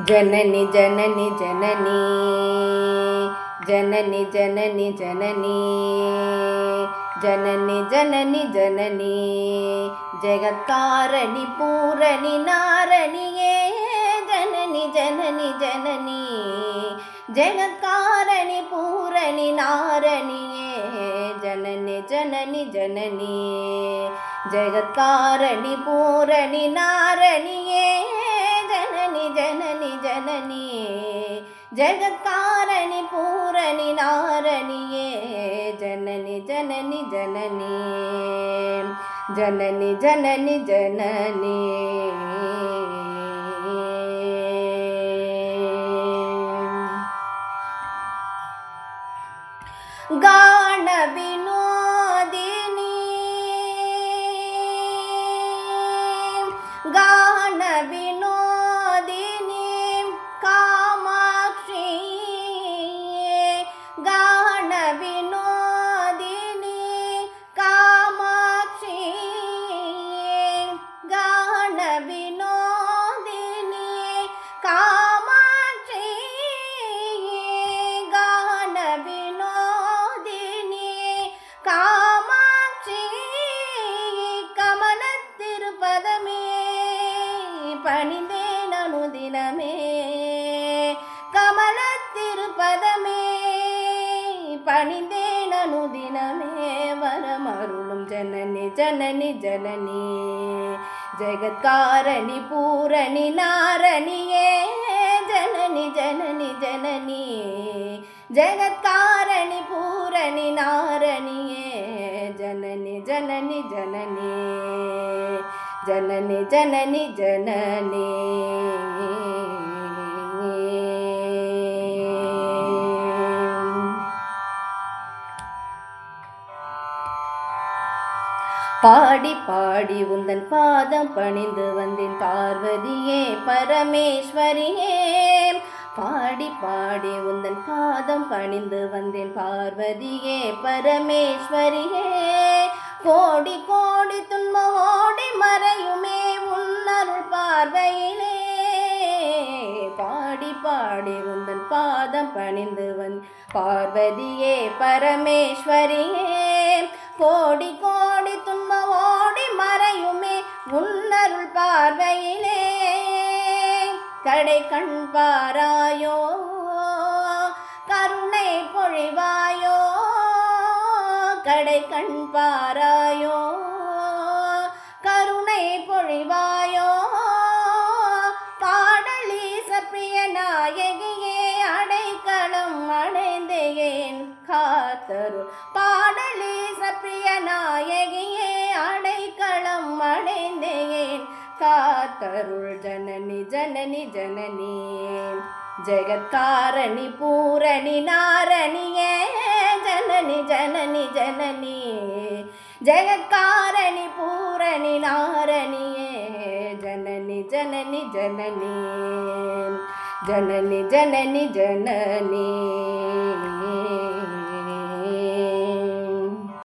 जननी जननी जननी जननी जननी जननी जननी जननी जननी जगत्कारणी पूरणी नारणिये जननी जननी जननी जगत्कारणी पूरणी नारणिये जननी जननी जननी जगत्कारणी पूरणी नारणिये जननी जननी जननी जगत्कारणी पूरणी नारणिये जननी जननी जननी जननी जननी जननी गान विनोदिनी गान विनोदिनी कामाक्षी गान विनोदिनी कामाक्षी गान विनोदिनी कामाक्षी गान विनोदिनी कामाक्षी कमलतिरुपदमे பணிந்தேன் அனுதினமே கமலத்திருப்பதமே பணிந்தேன் அனுதினமே வரமருளும் ஜனனி ஜனனி ஜனனி ஜெகத்காரணி பூரணி நாரணியே ஜனனி ஜனனி ஜனனி ஜெகத்காரணி பூரணி நாரணியே ஜனனி ஜனனி ஜனனி जननी जननी जननी பாடி பாடி உந்தன் பாதம் பணிந்து வந்தேன் பார்வதியே பரமேஸ்வரியே பாடி பாடி உந்தன் பாதம் பணிந்து வந்தேன் பார்வதியே பரமேஸ்வரியே கோடி கோடி துன்பம் ஓடி மறையுமே உன்னருள் பார்வையிலே பாடி பாடி உந்தன் பாதம் பணிந்து பார்வதியே பரமேஸ்வரியே கோடி கோடி துன்பம் ஓடி மறையுமே உன்னருள் பார்வையிலே கடை கண் பாராயோ கருணை பொழிவாயோ கடை கண் பாராயோ கருணை பொழிவாயோ பாடலீச பிரிய நாயகியே அடைக்கலம் அடைந்தேன் காத்தருள் பாடலீச பிரிய நாயகியே அடைக்கலம் அடைந்தேன் காத்தருள் ஜனனி ஜனனி ஜனனி जगत्कारणी पूरणी नारणिये जननी जननी जननी जगत्कारणी पूरणी नारणिये जननी जननी जननी जननी जननी जननी